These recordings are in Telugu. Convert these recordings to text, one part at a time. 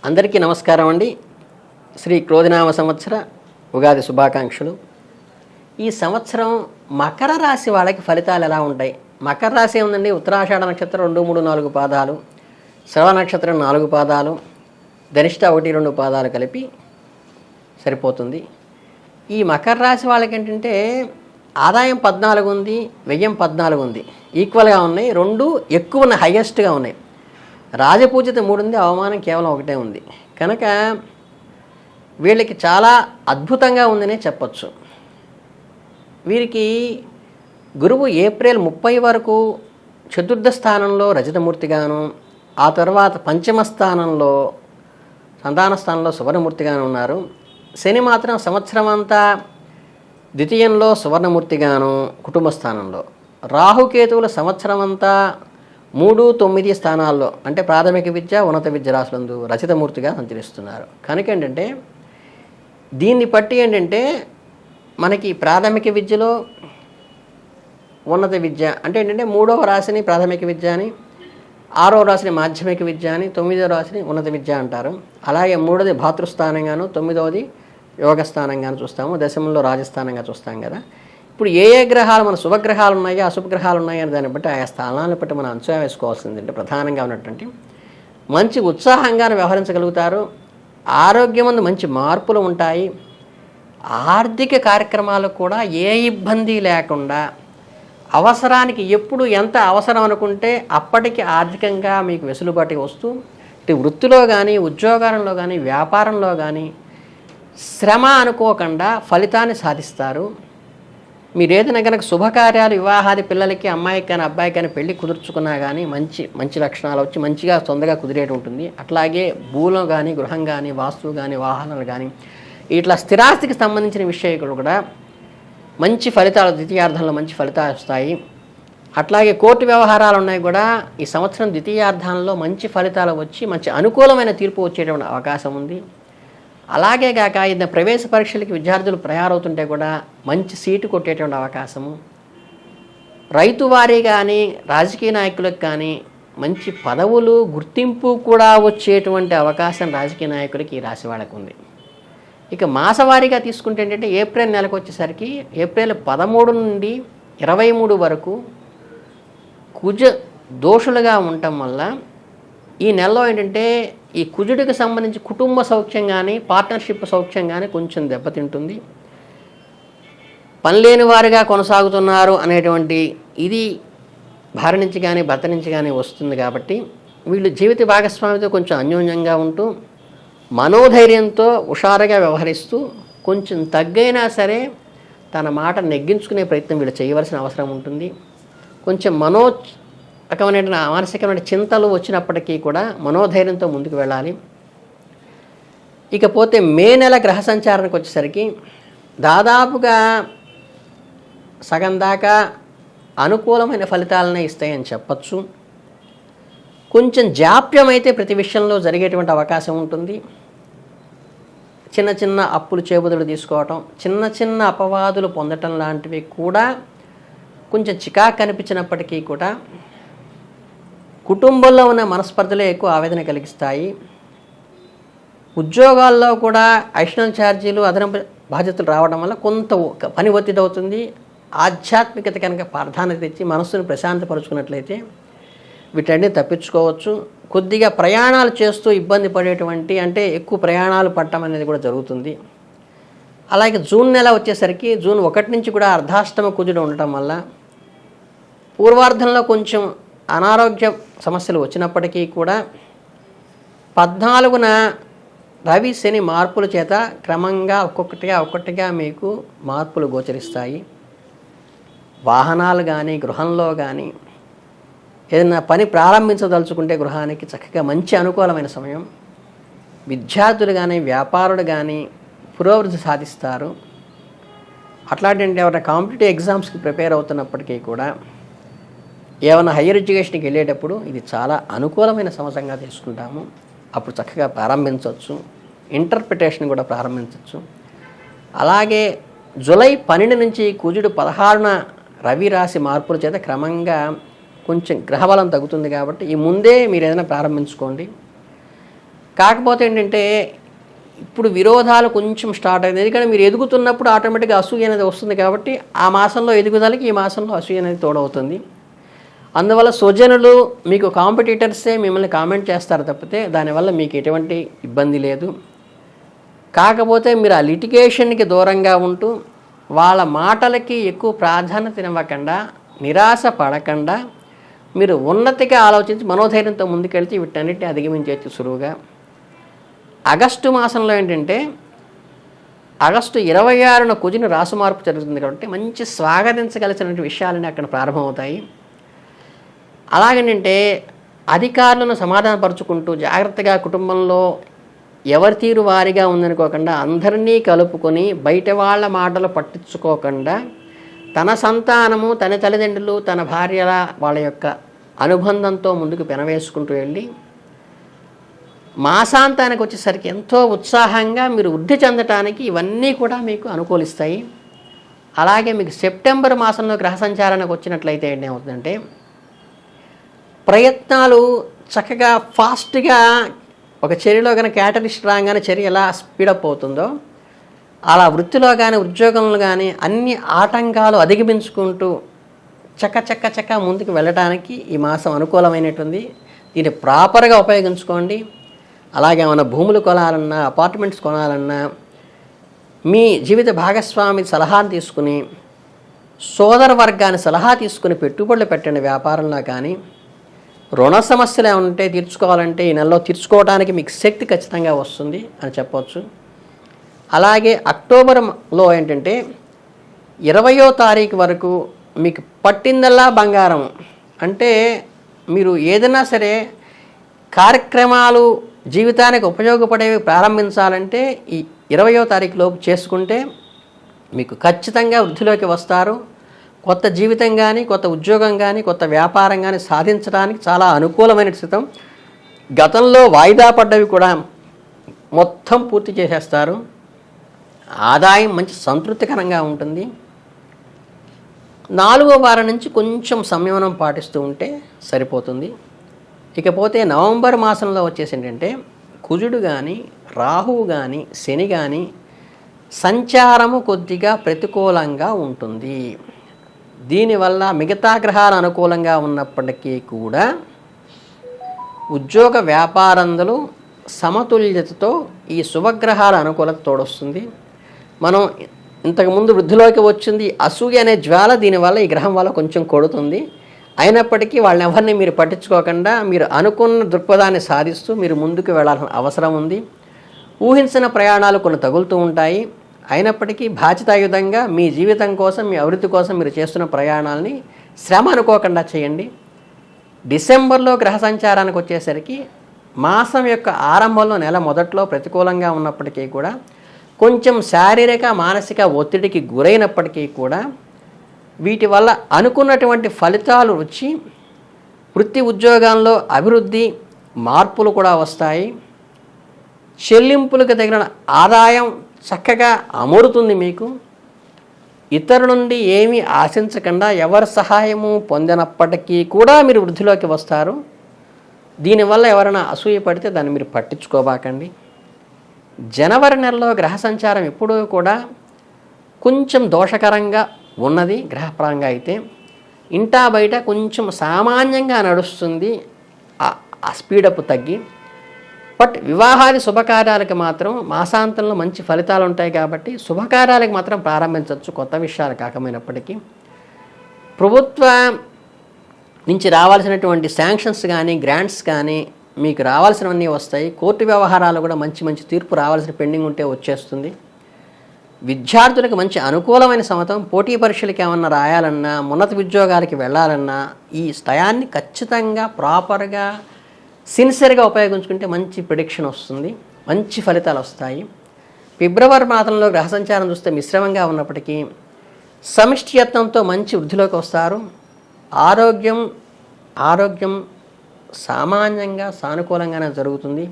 అందరికీ నమస్కారం అండి. శ్రీ క్రోధినామ సంవత్సర ఉగాది శుభాకాంక్షలు. ఈ సంవత్సరం మకర రాశి వాళ్ళకి ఫలితాలు ఎలా ఉంటాయి? మకర రాశి ఉందండి. ఉత్తరాషాఢ నక్షత్రం 2, 3, 4 పాదాలు, శ్రవణ నక్షత్రం 4 పాదాలు, ధనిష్ట 1, 2 పాదాలు కలిపి సరిపోతుంది. ఈ మకర రాశి వాళ్ళకి ఏంటంటే ఆదాయం 14 ఉంది, వ్యయం 14 ఉంది, ఈక్వల్గా ఉన్నాయి. రెండు ఎక్కువ ఉన్న హయ్యెస్ట్గా ఉన్నాయి. రాజపూజిత 3 ఉంది, అవమానం కేవలం 1 ఉంది. కనుక వీళ్ళకి చాలా అద్భుతంగా ఉందనే చెప్పచ్చు. వీరికి గురువు ఏప్రిల్ 30 వరకు చతుర్థ స్థానంలో రజతమూర్తిగాను, ఆ తర్వాత పంచమ స్థానంలో సంతాన స్థానంలో సువర్ణమూర్తిగాను ఉన్నారు. శని మాత్రం సంవత్సరం అంతా ద్వితీయంలో సువర్ణమూర్తిగాను కుటుంబ స్థానంలో, రాహుకేతువుల సంవత్సరం అంతా 3, 9 స్థానాల్లో అంటే ప్రాథమిక విద్య, ఉన్నత విద్య రాశులందు రచితమూర్తిగా సంచరిస్తున్నారు. కనుక ఏంటంటే దీన్ని బట్టి ఏంటంటే మనకి ప్రాథమిక విద్యలో ఉన్నత విద్య అంటే ఏంటంటే 3వ రాశిని ప్రాథమిక విద్య అని, 6వ రాశిని మాధ్యమిక విద్య అని, 9వ రాశిని ఉన్నత విద్య అంటారు. అలాగే 3వది భాతృస్థానంగాను, 9వది యోగస్థానంగాను చూస్తాము, దశమంలో రాజస్థానంగా చూస్తాం కదా. ఇప్పుడు ఏ గ్రహాలు మన శుభగ్రహాలు ఉన్నాయో అశుభగ్రహాలు ఉన్నాయో అని దాన్ని బట్టి ఆయా స్థానాలను బట్టి మనం అంచనా వేసుకోవాల్సింది. అంటే ప్రధానంగా ఉన్నటువంటి మంచి ఉత్సాహంగా వ్యవహరించగలుగుతారు. ఆరోగ్యమందు మంచి మార్పులు ఉంటాయి. ఆర్థిక కార్యక్రమాలు కూడా ఏ ఇబ్బంది లేకుండా అవసరానికి ఎప్పుడు ఎంత అవసరం అనుకుంటే అప్పటికి ఆర్థికంగా మీకు వెసులుబాటు వస్తూ ఇటు వృత్తిలో కానీ, ఉద్యోగాలలో కానీ, వ్యాపారంలో కానీ శ్రమ అనుకోకుండా ఫలితాన్ని సాధిస్తారు. మీరు ఏదైనా కనుక శుభకార్యాలు, వివాహాది పిల్లలకి, అమ్మాయికి కానీ అబ్బాయికి కానీ పెళ్లి కుదుర్చుకున్నా కానీ మంచి లక్షణాలు వచ్చి మంచిగా తొందరగా కుదిరేటి ఉంటుంది. అట్లాగే భూలో కానీ, గృహం కానీ, వాస్తువు కానీ, వాహనాలు కానీ ఇట్లా స్థిరాస్తికి సంబంధించిన విషయాలు కూడా మంచి ఫలితాలు, ద్వితీయార్థంలో మంచి ఫలితాలు వస్తాయి. అట్లాగే కోర్టు వ్యవహారాలు ఉన్నాయి కూడా ఈ సంవత్సరం ద్వితీయార్థంలో మంచి ఫలితాలు వచ్చి మంచి అనుకూలమైన తీర్పు వచ్చేటువంటి అవకాశం ఉంది. అలాగే కాక ఇది ప్రవేశ పరీక్షలకి విద్యార్థులు తయారవుతుంటే కూడా మంచి సీటు కొట్టేటువంటి అవకాశము, రైతు వారీ కానీ రాజకీయ నాయకులకు కానీ మంచి పదవులు, గుర్తింపు కూడా వచ్చేటువంటి అవకాశం రాజకీయ నాయకులకి ఈ రాశి వాళ్ళకు ఉంది. ఇక మాసవారీగా తీసుకుంటే ఏంటంటే ఏప్రిల్ నెలకు వచ్చేసరికి ఏప్రిల్ 13 నుండి 23 వరకు కుజ దోషులుగా ఉండటం వల్ల ఈ నెలలో ఏంటంటే ఈ కుజుడికి సంబంధించి కుటుంబ సౌఖ్యం కానీ, పార్ట్నర్షిప్ సౌఖ్యం కానీ కొంచెం దెబ్బతింటుంది. పనిలేని వారిగా కొనసాగుతున్నారు అనేటువంటి ఇది భార్య నుంచి కానీ భర్త నుంచి కానీ వస్తుంది. కాబట్టి వీళ్ళు జీవిత భాగస్వామితో కొంచెం అన్యోన్యంగా ఉంటూ మనోధైర్యంతో హుషారుగా వ్యవహరిస్తూ కొంచెం తగ్గైనా సరే తన మాట నెగ్గించుకునే ప్రయత్నం వీళ్ళు చేయవలసిన అవసరం ఉంటుంది. కొంచెం రకమైన మానసికమైన చింతలు వచ్చినప్పటికీ కూడా మనోధైర్యంతో ముందుకు వెళ్ళాలి. ఇకపోతే మే నెల గ్రహ సంచారానికి వచ్చేసరికి దాదాపుగా సగం దాకా అనుకూలమైన ఫలితాలనే ఇస్తాయని చెప్పచ్చు. కొంచెం జాప్యం అయితే ప్రతి విషయంలో జరిగేటువంటి అవకాశం ఉంటుంది. చిన్న చిన్న అప్పులు చేబుదులు తీసుకోవటం, చిన్న చిన్న అపవాదులు పొందటం లాంటివి కూడా కొంచెం చికాకు కనిపించినప్పటికీ కూడా కుటుంబంలో ఉన్న మనస్పర్ధలే ఎక్కువ ఆవేదన కలిగిస్తాయి. ఉద్యోగాల్లో కూడా అడిషనల్ ఛార్జీలు, అదనపు బాధ్యతలు రావడం వల్ల కొంత పని ఒత్తిడి అవుతుంది. ఆధ్యాత్మికత కనుక ప్రాధాన్యత ఇచ్చి మనస్సును ప్రశాంతపరుచుకున్నట్లయితే వీటన్ని తప్పించుకోవచ్చు. కొద్దిగా ప్రయాణాలు చేస్తూ ఇబ్బంది పడేటువంటి అంటే ఎక్కువ ప్రయాణాలు పడటం అనేది కూడా జరుగుతుంది. అలాగే జూన్ నెల వచ్చేసరికి జూన్ 1 నుంచి కూడా అర్ధాష్టమ కుజుడు ఉండటం వల్ల పూర్వార్ధంలో కొంచెం అనారోగ్య సమస్యలు వచ్చినప్పటికీ కూడా 14న రవి శని మార్పుల చేత క్రమంగా ఒక్కొక్కటిగా మీకు మార్పులు గోచరిస్తాయి. వాహనాలు కానీ, గృహంలో కానీ ఏదైనా పని ప్రారంభించదలుచుకుంటే గృహానికి చక్కగా మంచి అనుకూలమైన సమయం. విద్యార్థులు కానీ, వ్యాపారులు కానీ పురోభివృద్ధి సాధిస్తారు. అట్లాంటి ఎవరైనా కాంపిటేటివ్ ఎగ్జామ్స్కి ప్రిపేర్ అవుతున్నప్పటికీ కూడా ఏమైనా హయ్యర్ ఎడ్యుకేషన్కి వెళ్ళేటప్పుడు ఇది చాలా అనుకూలమైన సంవత్సరంగా తీసుకుంటాము. అప్పుడు చక్కగా ప్రారంభించవచ్చు. ఇంటర్ప్రిటేషన్ కూడా ప్రారంభించవచ్చు. అలాగే జూలై 12 నుంచి కుజుడు 16న రవి రాశి మార్పుల చేత క్రమంగా కొంచెం గ్రహబలం తగ్గుతుంది. కాబట్టి ఈ ముందే మీరు ఏదైనా ప్రారంభించుకోండి. కాకపోతే ఏంటంటే ఇప్పుడు విరోధాలు కొంచెం స్టార్ట్ అయింది. ఎందుకంటే మీరు ఎదుగుతున్నప్పుడు ఆటోమేటిక్గా అసూయ అనేది వస్తుంది కాబట్టి ఆ మాసంలో ఎదుగుదలకి ఈ మాసంలో అసూయ అనేది తోడవుతుంది. అందువల్ల స్వజనులు మీకు కాంపిటీటర్సే మిమ్మల్ని కామెంట్ చేస్తారు తప్పితే దానివల్ల మీకు ఎటువంటి ఇబ్బంది లేదు. కాకపోతే మీరు ఆ లిటిగేషన్కి దూరంగా ఉంటూ వాళ్ళ మాటలకి ఎక్కువ ప్రాధాన్యత ఇవ్వకుండా, నిరాశ పడకుండా మీరు ఉన్నతిగా ఆలోచించి మనోధైర్యంతో ముందుకెళ్తే వీటన్నిటిని అధిగమించవచ్చు సులువుగా. ఆగస్టు మాసంలో ఏంటంటే ఆగస్టు 26న కుజుని రాశి మార్పు జరుగుతుంది కాబట్టి మంచి స్వాగతించగలిగిన విషయాలన్నీ అక్కడ ప్రారంభమవుతాయి. అలాగేంటంటే అధికారులను సమాధానపరుచుకుంటూ జాగ్రత్తగా కుటుంబంలో ఎవరి తీరు వారిగా ఉందనుకోకుండా అందరినీ కలుపుకొని బయట వాళ్ళ మాటలు పట్టించుకోకుండా తన సంతానము, తన తల్లిదండ్రులు, తన భార్యల వాళ్ళ యొక్క అనుబంధంతో ముందుకు పెనవేసుకుంటూ వెళ్ళి మాసాంతానికి వచ్చేసరికి ఎంతో ఉత్సాహంగా మీరు వృద్ధి చెందటానికి ఇవన్నీ కూడా మీకు అనుకూలిస్తాయి. అలాగే మీకు సెప్టెంబర్ మాసంలో గ్రహ సంచారానికి వచ్చినట్లయితే ఏమవుతుందంటే ప్రయత్నాలు చక్కగా ఫాస్ట్గా ఒక చర్యలో కానీ క్యాటలిస్ట్ రాగానే చర్య ఎలా స్పీడప్ అవుతుందో అలా వృత్తిలో కానీ ఉద్యోగంలో కానీ అన్ని ఆటంకాలు అధిగమించుకుంటూ చక్క ముందుకు వెళ్ళడానికి ఈ మాసం అనుకూలమైనటువంటి. దీన్ని ప్రాపర్గా ఉపయోగించుకోండి. అలాగే ఏమైనా భూములు కొనాలన్నా, అపార్ట్మెంట్స్ కొనాలన్నా మీ జీవిత భాగస్వామి సలహాను తీసుకుని, సోదర వర్గాన్ని సలహా తీసుకుని పెట్టుబడులు పెట్టండి. వ్యాపారంలో కానీ రుణ సమస్యలు ఏమైనా ఉంటే తీర్చుకోవాలంటే ఈ నెలలో తీర్చుకోవడానికి మీకు శక్తి ఖచ్చితంగా వస్తుంది అని చెప్పవచ్చు. అలాగే అక్టోబర్లో ఏంటంటే 20వ తారీఖు వరకు మీకు పట్టిందల్లా బంగారం. అంటే మీరు ఏదైనా సరే కార్యక్రమాలు జీవితానికి ఉపయోగపడేవి ప్రారంభించాలంటే ఈ 20వ తారీఖులోపు చేసుకుంటే మీకు ఖచ్చితంగా వృద్ధిలోకి వస్తారు. కొత్త జీవితం కానీ, కొత్త ఉద్యోగం కానీ, కొత్త వ్యాపారం కానీ సాధించడానికి చాలా అనుకూలమైన స్థితం. గతంలో వాయిదా పడ్డవి కూడా మొత్తం పూర్తి చేసేస్తారు. ఆదాయం మంచి సంతృప్తికరంగా ఉంటుంది. 4వ వారం నుంచి కొంచెం సంయమనం పాటిస్తూ ఉంటే సరిపోతుంది. ఇకపోతే నవంబర్ మాసంలో వచ్చేసి ఏంటంటే కుజుడు కానీ, రాహువు కానీ, శని కానీ సంచారము కొద్దిగా ప్రతికూలంగా ఉంటుంది. దీనివల్ల మిగతా గ్రహాలు అనుకూలంగా ఉన్నప్పటికీ కూడా ఉద్యోగ వ్యాపారంలో సమతుల్యతతో ఈ శుభగ్రహాల అనుకూలత తోడొస్తుంది. మనం ఇంతకుముందు వృద్ధిలోకి వచ్చింది అసూయ అనే జ్వాల దీనివల్ల ఈ గ్రహం వల్ల కొంచెం కొడుతుంది. అయినప్పటికీ వాళ్ళని ఎవరిని మీరు పట్టించుకోకుండా మీరు అనుకున్న దృక్పథాన్ని సాధిస్తూ మీరు ముందుకు వెళ్ళాల్సిన అవసరం ఉంది. ఊహించిన ప్రయాణాలు కొన్ని తగులుతూ ఉంటాయి. అయినప్పటికీ బాధ్యతాయుతంగా మీ జీవితం కోసం, మీ అభివృద్ధి కోసం మీరు చేస్తున్న ప్రయాణాలని శ్రమ అనుకోకుండా చేయండి. డిసెంబర్లో గ్రహ సంచారానికి వచ్చేసరికి మాసం యొక్క ఆరంభంలో నెల మొదట్లో ప్రతికూలంగా ఉన్నప్పటికీ కూడా కొంచెం శారీరక మానసిక ఒత్తిడికి గురైనప్పటికీ కూడా వీటి వల్ల అనుకున్నటువంటి ఫలితాలు వచ్చి వృత్తి ఉద్యోగాల్లో అభివృద్ధి మార్పులు కూడా వస్తాయి. చెల్లింపులకు తగిన ఆదాయం చక్కగా అమరుతుంది. మీకు ఇతరుల నుండి ఏమీ ఆశించకుండా ఎవరి సహాయము పొందినప్పటికీ కూడా మీరు వృద్ధిలోకి వస్తారు. దీనివల్ల ఎవరైనా అసూయ పడితే దాన్ని మీరు పట్టించుకోబాకండి. జనవరి నెలలో గ్రహ సంచారం ఎప్పుడూ కూడా కొంచెం దోషకరంగా ఉన్నది. గ్రహపరంగా అయితే ఇంటా బయట కొంచెం సామాన్యంగా నడుస్తుంది, ఆ స్పీడప్ తగ్గి. బట్ వివాహాది శుభకార్యాలకు మాత్రం మాసాంతంలో మంచి ఫలితాలు ఉంటాయి కాబట్టి శుభకార్యాలకు మాత్రం ప్రారంభించవచ్చు, కొత్త విషయాలు కాకపోయినప్పటికీ. ప్రభుత్వ నుంచి రావాల్సినటువంటి శాంక్షన్స్ కానీ, గ్రాంట్స్ కానీ మీకు రావాల్సినవన్నీ వస్తాయి. కోర్టు వ్యవహారాలు కూడా మంచి తీర్పు రావాల్సిన పెండింగ్ ఉంటే వచ్చేస్తుంది. విద్యార్థులకు మంచి అనుకూలమైన సమతం. పోటీ పరీక్షలకు ఏమన్నా రాయాలన్నా, ఉన్నత ఉద్యోగాలకి వెళ్ళాలన్నా ఈ టయాన్ని ఖచ్చితంగా ప్రాపర్గా సిన్సియర్గా ఉపయోగించుకుంటే మంచి ప్రిడిక్షన్ వస్తుంది, మంచి ఫలితాలు వస్తాయి. ఫిబ్రవరి మాసంలో గ్రహ సంచారం చూస్తే మిశ్రమంగా ఉన్నప్పటికీ సమిష్టి యత్నంతో మంచి వృద్ధిలోకి వస్తారు. ఆరోగ్యం సామాన్యంగా సానుకూలంగానే జరుగుతుంది.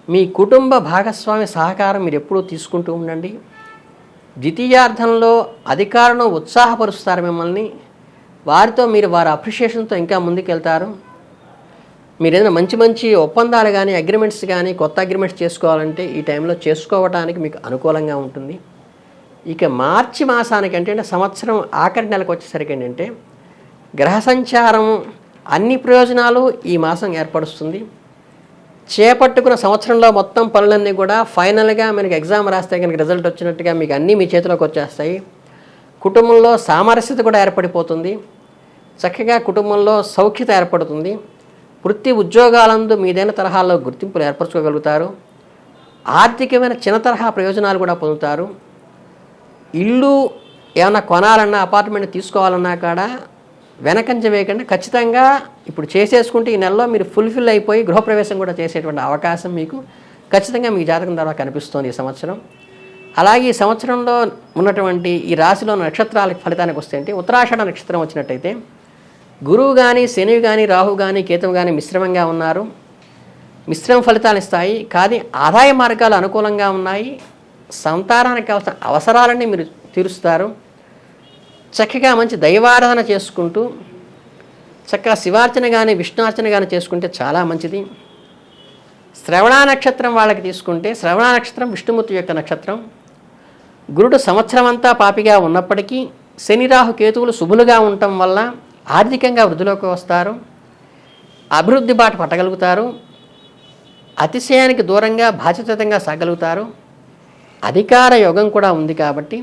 మీ కుటుంబ భాగస్వామి సహకారం మీరు ఎప్పుడూ తీసుకుంటూ ఉండండి. ద్వితీయార్థంలో అధికారులను ఉత్సాహపరుస్తారు మిమ్మల్ని. వారితో మీరు వారి అప్రిషియేషన్తో ఇంకా ముందుకెళ్తారు. మీరు ఏదైనా మంచి మంచి ఒప్పందాలు కానీ అగ్రిమెంట్స్ కానీ కొత్త అగ్రిమెంట్స్ చేసుకోవాలంటే ఈ టైంలో చేసుకోవడానికి మీకు అనుకూలంగా ఉంటుంది. ఇక మార్చి మాసానికి అంటే సంవత్సరం ఆఖరి నెలకు వచ్చేసరికి ఏంటంటే గ్రహ సంచారం అన్ని ప్రయోజనాలు ఈ మాసం ఏర్పరుస్తుంది. చేపట్టుకున్న సంవత్సరంలో మొత్తం పనులన్నీ కూడా ఫైనల్గా మనకి ఎగ్జామ్ రాస్తే కనుక రిజల్ట్ వచ్చినట్టుగా మీకు అన్నీ మీ చేతిలోకి వచ్చేస్తాయి. కుటుంబంలో సామరస్యత కూడా ఏర్పడిపోతుంది. చక్కగా కుటుంబంలో సౌఖ్యత ఏర్పడుతుంది. వృత్తి ఉద్యోగాలందు మీదైన తరహాల్లో గుర్తింపులు ఏర్పరచుకోగలుగుతారు. ఆర్థికమైన చిన్న తరహా ప్రయోజనాలు కూడా పొందుతారు. ఇల్లు ఏమైనా కొనాలన్నా అపార్ట్మెంట్ తీసుకోవాలన్నా కూడా వెనకంజ వేయకుండా ఖచ్చితంగా ఇప్పుడు చేసేసుకుంటే ఈ నెలలో మీరు ఫుల్ఫిల్ అయిపోయి గృహప్రవేశం కూడా చేసేటువంటి అవకాశం మీకు ఖచ్చితంగా మీ జాతకం ద్వారా కనిపిస్తోంది ఈ సంవత్సరం. అలాగే ఈ సంవత్సరంలో ఉన్నటువంటి ఈ రాశిలో నక్షత్రాలకు ఫలితానికి వస్తే అంటే ఉత్తరాషాఢ నక్షత్రం వచ్చినట్టయితే గురువు కానీ శని కానీ రాహు కానీ కేతువు కానీ మిశ్రమంగా ఉన్నారు. మిశ్రమ ఫలితాలు ఇస్తాయి. కానీ ఆదాయ మార్గాలు అనుకూలంగా ఉన్నాయి. సంతానానికి కావాల్సిన అవసరాలన్నీ మీరు తీరుస్తారు. చక్కగా మంచి దైవారాధన చేసుకుంటూ చక్కగా శివార్చన కానీ విష్ణుర్చన కానీ చేసుకుంటే చాలా మంచిది. శ్రవణ నక్షత్రం వాళ్ళకి తీసుకుంటే శ్రవణ నక్షత్రం విష్ణుమూర్తి యొక్క నక్షత్రం. గురుడు సంవత్సరం అంతా పాపిగా ఉన్నప్పటికీ శని రాహు కేతువులు శుభులుగా ఉండటం వల్ల ఆర్థికంగా వృద్ధిలోకి వస్తారు. అభివృద్ధి బాట పట్టగలుగుతారు. అతిశయానికి దూరంగా బాధ్యతంగా సాగలుగుతారు. అధికార యోగం కూడా ఉంది కాబట్టి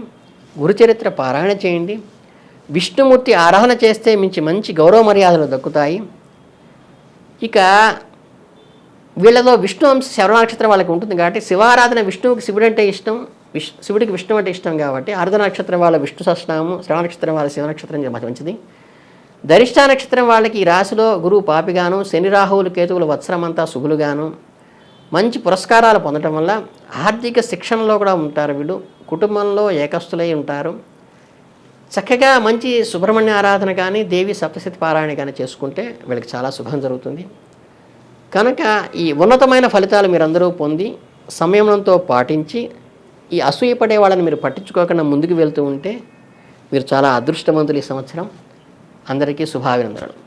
గురుచరిత్ర పారాయణ చేయండి. విష్ణుమూర్తి ఆరాధన చేస్తే మంచి గౌరవ మర్యాదలు దక్కుతాయి. ఇక వీళ్ళలో విష్ణు అంశ శ్రవణ నక్షత్రం వాళ్ళకి ఉంటుంది కాబట్టి శివారాధన విష్ణువుకి శివుడు అంటే ఇష్టం, శివుడికి విష్ణు అంటే ఇష్టం కాబట్టి ఆరాధన నక్షత్రం వాళ్ళ విష్ణు సహస్రనామం, శ్రవణ నక్షత్రం వాళ్ళ శివ నక్షత్రం మంచిది. ధరిష్ట నక్షత్రం వాళ్ళకి ఈ రాశిలో గురువు పాపిగాను శని రాహువులు కేతువులు వత్సరమంతా శుభులుగాను మంచి పురస్కారాలు పొందడం వల్ల ఆర్థిక శిక్షణలో కూడా ఉంటారు. వీళ్ళు కుటుంబంలో ఏకస్తులై ఉంటారు. చక్కగా మంచి సుబ్రహ్మణ్య ఆరాధన కానీ దేవి సప్తశతి పారాయణ కానీ చేసుకుంటే వీళ్ళకి చాలా శుభం జరుగుతుంది. కనుక ఈ ఉన్నతమైన ఫలితాలు మీరందరూ పొంది సంయమనంతో పాటించి ఈ అసూయపడే వాళ్ళని మీరు పట్టించుకోకుండా ముందుకు వెళ్తూ ఉంటే మీరు చాలా అదృష్టవంతులు ఈ సంవత్సరం. అందరికీ శుభాభినందనలు.